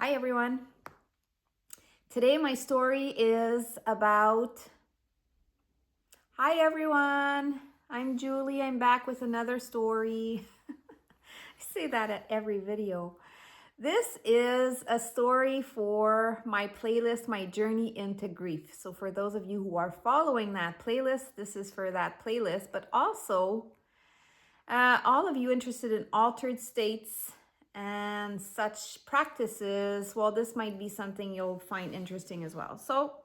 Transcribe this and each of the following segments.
Hi everyone. Today my story is about... Hi everyone. I'm Julie. I'm back with another story. I say that at every video. This is a story for my playlist, My Journey into Grief. So for those of you who are following that playlist, this is for that playlist, but also all of you interested in altered states and such practices, well, this might be something you'll find interesting as well. So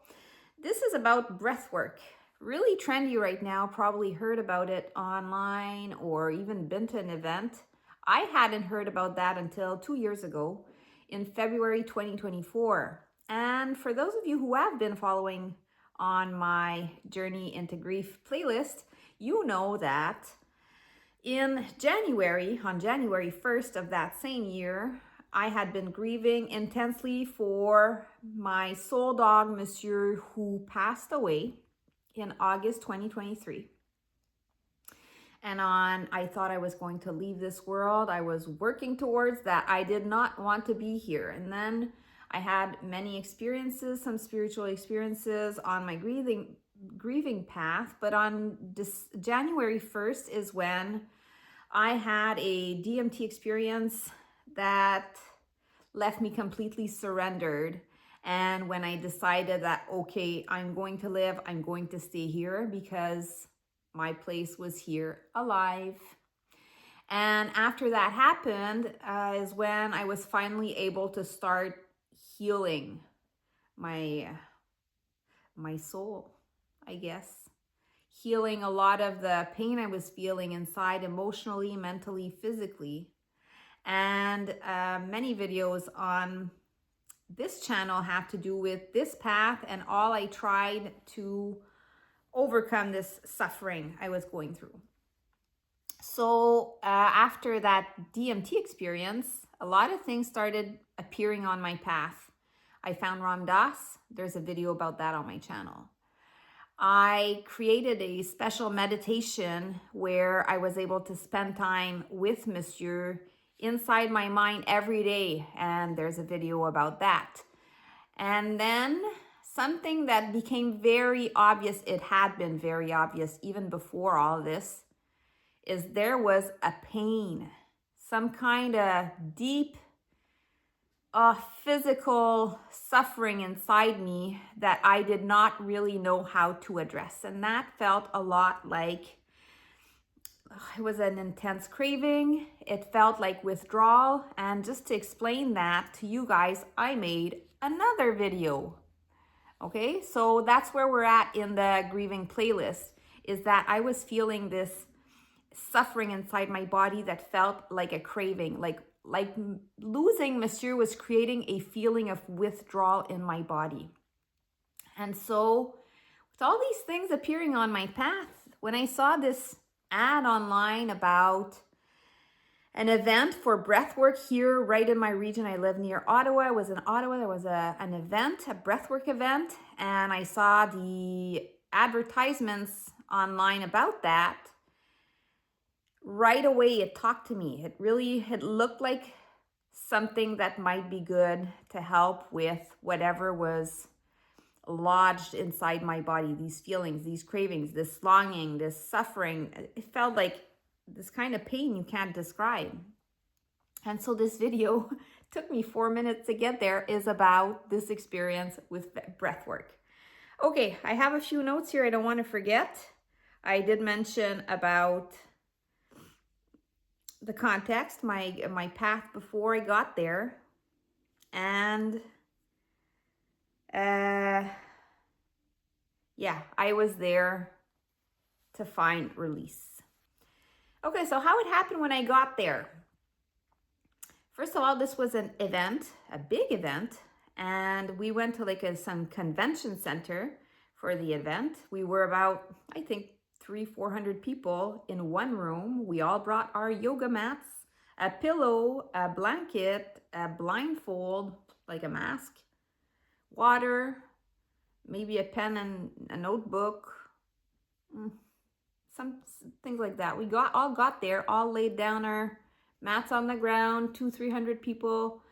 this is about breathwork. Really trendy right now, probably heard about it online or even been to an event. I hadn't heard about that until 2 years ago in February 2024. And for those of you who have been following on my Journey into Grief playlist, you know that on January 1st of that same year, I had been grieving intensely for my soul dog, Monsieur, who passed away in August 2023. And I thought I was going to leave this world. I was working towards that. I did not want to be here. And then I had many experiences, some spiritual experiences on my grieving path. But on January 1st is when I had a DMT experience that left me completely surrendered. And when I decided that, okay, I'm going to live, I'm going to stay here because my place was here alive. And after that happened is when I was finally able to start healing my soul, I guess. Healing a lot of the pain I was feeling inside, emotionally, mentally, physically. And many videos on this channel have to do with this path and all I tried to overcome this suffering I was going through. So after that DMT experience, a lot of things started appearing on my path. I found Ram Dass. There's a video about that on my channel. I created a special meditation where I was able to spend time with Monsieur inside my mind every day. And there's a video about that. And then something that became very obvious, it had been very obvious even before all of this, is there was a pain, some kind of deep physical suffering inside me that I did not really know how to address. And that felt a lot like it was an intense craving. It felt like withdrawal. And just to explain that to you guys, I made another video. Okay, so that's where we're at in the grieving playlist, is that I was feeling this suffering inside my body that felt like a craving, like losing Monsieur was creating a feeling of withdrawal in my body. And so with all these things appearing on my path, when I saw this ad online about an event for breathwork here right in my region, I live near Ottawa. I was in Ottawa. There was an event, a breathwork event, and I saw the advertisements online about that. Right away, it talked to me. It looked like something that might be good to help with whatever was lodged inside my body, these feelings, these cravings, this longing, this suffering. It felt like this kind of pain you can't describe. And so this video took me 4 minutes to get there, is about this experience with breathwork. Okay, I have a few notes here I don't want to forget. I did mention about the context, my path before I got there, and yeah, I was there to find release. Okay, so how it happened when I got there. First of all, this was an event, a big event, and we went to some convention center for the event. We were about, I think, 300-400 people in one room. We all brought our yoga mats, a pillow, a blanket, a blindfold, like a mask, water, maybe a pen and a notebook, some things like that. We all got there, all laid down our mats on the ground, 200-300 people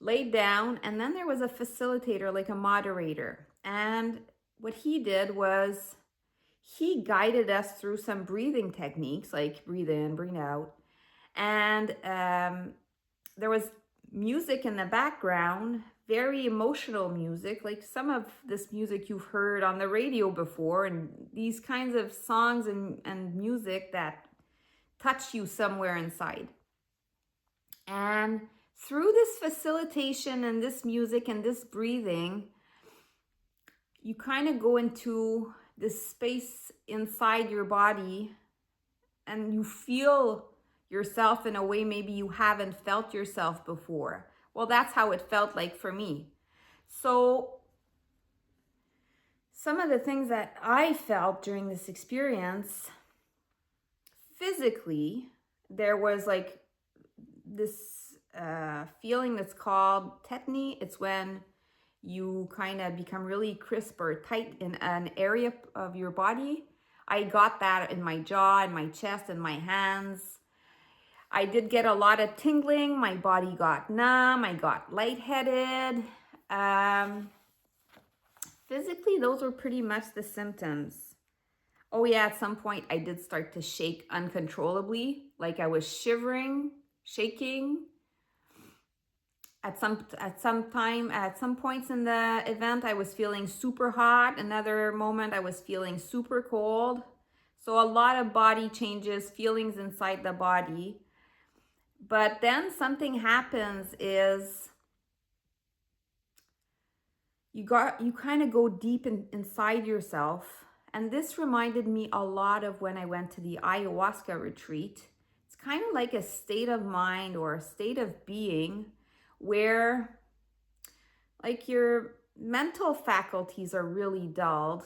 laid down, and then there was a facilitator, like a moderator. And what he did was he guided us through some breathing techniques, like breathe in, breathe out. And there was music in the background, very emotional music, like some of this music you've heard on the radio before, and these kinds of songs and music that touch you somewhere inside. And through this facilitation and this music and this breathing, you kind of go into this space inside your body and you feel yourself in a way maybe you haven't felt yourself before. Well, that's how it felt like for me. So some of the things that I felt during this experience, physically, there was like this feeling that's called tetany. It's when you kind of become really crisp or tight in an area of your body. I got that in my jaw, in my chest, in my hands. I did get a lot of tingling. My body got numb. I got lightheaded. Physically, those were pretty much the symptoms. Oh yeah, at some point I did start to shake uncontrollably, like I was shivering, shaking. At some points in the event, I was feeling super hot. Another moment, I was feeling super cold. So a lot of body changes, feelings inside the body. But then something happens is you kind of go deep inside yourself. And this reminded me a lot of when I went to the ayahuasca retreat. It's kind of like a state of mind or a state of being where like your mental faculties are really dulled,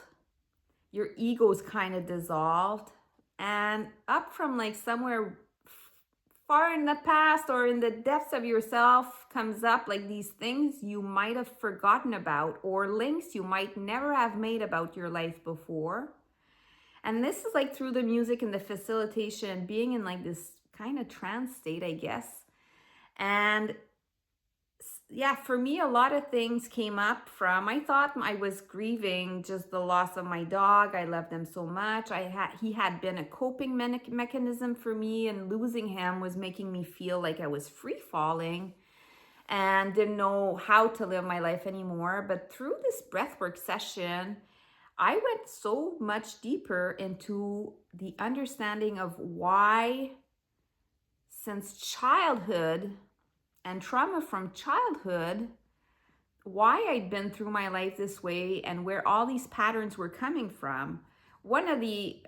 your ego's kind of dissolved, and up from like somewhere far in the past or in the depths of yourself comes up like these things you might have forgotten about or links you might never have made about your life before. And this is like through the music and the facilitation, being in like this kind of trance state, I guess. And yeah, for me, a lot of things came up from, I thought I was grieving just the loss of my dog. I loved him so much. He had been a coping mechanism for me, and losing him was making me feel like I was free falling and didn't know how to live my life anymore. But through this breathwork session, I went so much deeper into the understanding of why, since childhood, and trauma from childhood, why I'd been through my life this way and where all these patterns were coming from. One of the,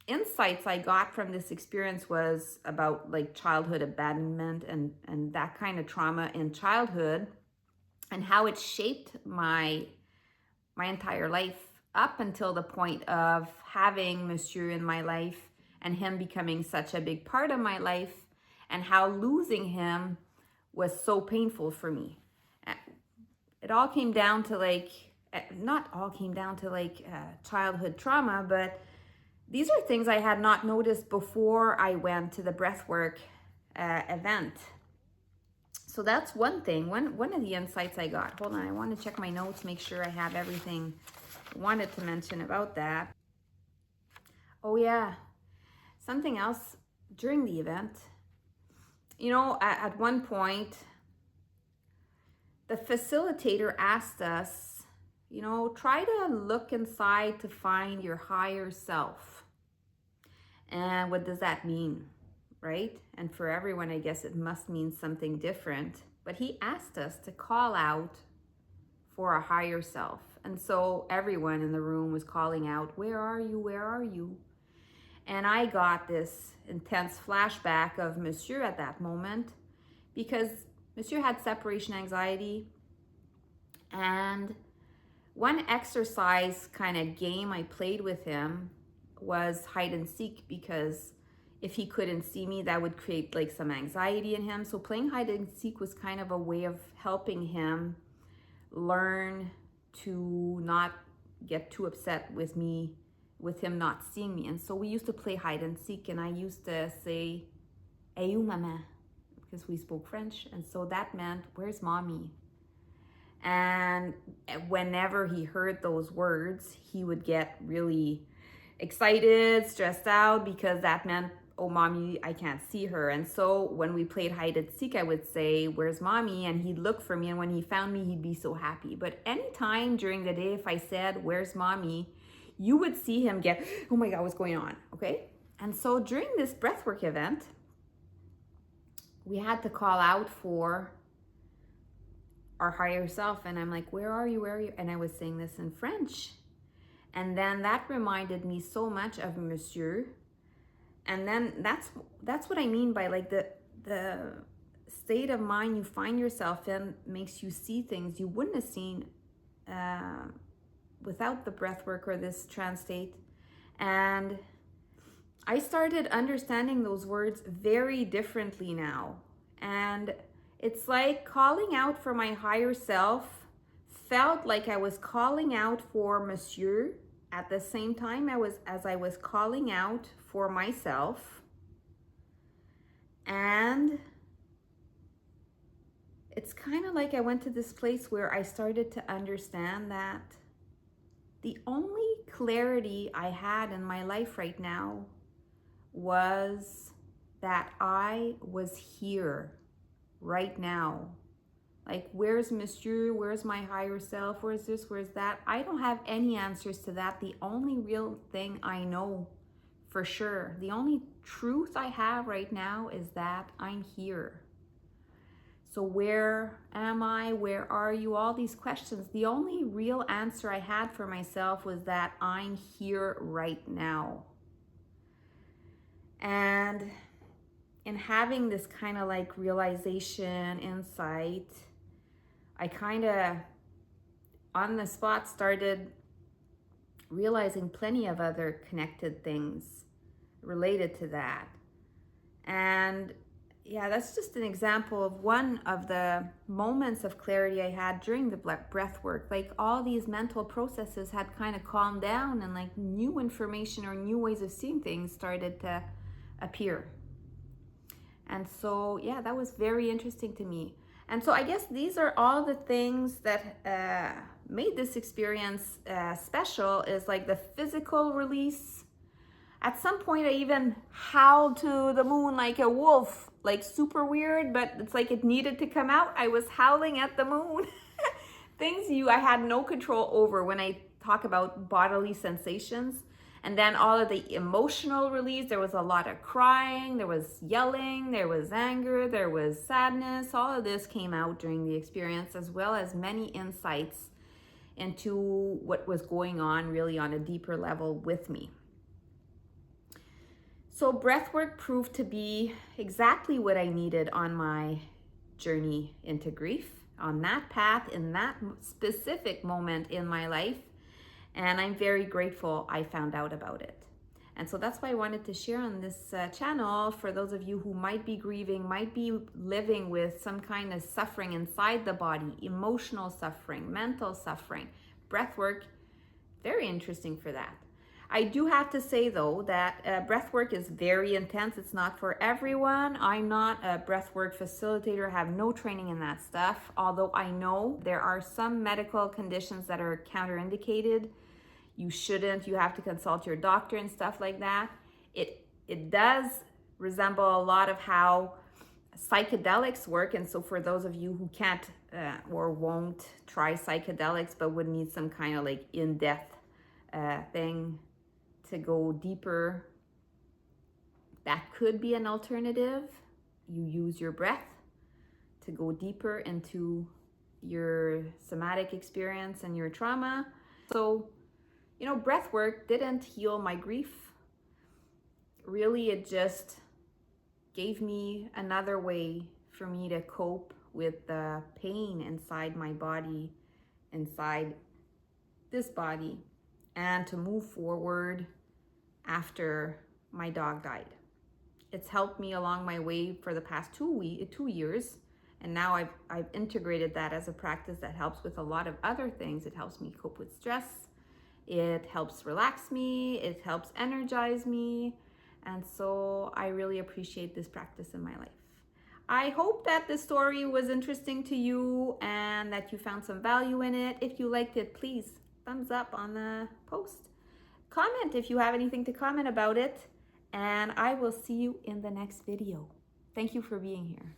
insights I got from this experience was about like childhood abandonment and that kind of trauma in childhood and how it shaped my entire life up until the point of having Monsieur in my life and him becoming such a big part of my life, and how losing him was so painful for me. It all came down to childhood trauma, but these are things I had not noticed before I went to the breathwork event. So that's one thing, one of the insights I got. Hold on, I want to check my notes, make sure I have everything I wanted to mention about that. Oh yeah, something else during the event. At one point, the facilitator asked us, try to look inside to find your higher self. And what does that mean, right? And for everyone, I guess it must mean something different. But he asked us to call out for a higher self. And so everyone in the room was calling out, where are you? Where are you? And I got this intense flashback of Monsieur at that moment, because Monsieur had separation anxiety. And one exercise kind of game I played with him was hide and seek, because if he couldn't see me, that would create like some anxiety in him. So playing hide and seek was kind of a way of helping him learn to not get too upset with me, with him not seeing me. And so we used to play hide and seek, and I used to say, "Ayu mama," because we spoke French. And so that meant, where's mommy? And whenever he heard those words, he would get really excited, stressed out, because that meant, oh, mommy, I can't see her. And so when we played hide and seek, I would say, where's mommy? And he'd look for me. And when he found me, he'd be so happy. But anytime during the day, if I said, where's mommy? You would see him get, oh my God, what's going on? Okay. And so during this breathwork event, we had to call out for our higher self. And I'm like, where are you? Where are you? And I was saying this in French. And then that reminded me so much of Monsieur. And then that's what I mean by like the state of mind you find yourself in makes you see things you wouldn't have seen without the breath work or this trance state. And I started understanding those words very differently now. And it's like calling out for my higher self felt like I was calling out for Monsieur at the same time as I was calling out for myself. And it's kind of like I went to this place where I started to understand that the only clarity I had in my life right now was that I was here right now. Like, where's Monsieur? Where's my higher self? Where's this? Where's that? I don't have any answers to that. The only real thing I know for sure, the only truth I have right now is that I'm here. So where am I? Where are you? All these questions. The only real answer I had for myself was that I'm here right now. And in having this kind of like realization, insight, I kind of on the spot started realizing plenty of other connected things related to that. And yeah, that's just an example of one of the moments of clarity I had during the breath work. Like, all these mental processes had kind of calmed down, and like new information or new ways of seeing things started to appear. And so, yeah, that was very interesting to me. And so I guess these are all the things that made this experience special, is like the physical release. At some point, I even howled to the moon like a wolf, like super weird, but it's like it needed to come out. I was howling at the moon. Things I had no control over when I talk about bodily sensations. And then all of the emotional release, there was a lot of crying, there was yelling, there was anger, there was sadness. All of this came out during the experience, as well as many insights into what was going on really on a deeper level with me. So breathwork proved to be exactly what I needed on my journey into grief, on that path, in that specific moment in my life. And I'm very grateful I found out about it. And so that's why I wanted to share on this channel for those of you who might be grieving, might be living with some kind of suffering inside the body, emotional suffering, mental suffering. Breathwork, very interesting for that. I do have to say though that breathwork is very intense. It's not for everyone. I'm not a breathwork facilitator. I have no training in that stuff. Although I know there are some medical conditions that are counterindicated. You shouldn't. You have to consult your doctor and stuff like that. It does resemble a lot of how psychedelics work. And so for those of you who can't or won't try psychedelics, but would need some kind of like in-depth thing to go deeper, that could be an alternative. You use your breath to go deeper into your somatic experience and your trauma. So, you know, breath work didn't heal my grief. Really, it just gave me another way for me to cope with the pain inside my body, inside this body, and to move forward after my dog died. It's helped me along my way for the past 2 years. And now I've integrated that as a practice that helps with a lot of other things. It helps me cope with stress. It helps relax me. It helps energize me. And so I really appreciate this practice in my life. I hope that the story was interesting to you and that you found some value in it. If you liked it, please thumbs up on the post. Comment if you have anything to comment about it, and I will see you in the next video. Thank you for being here.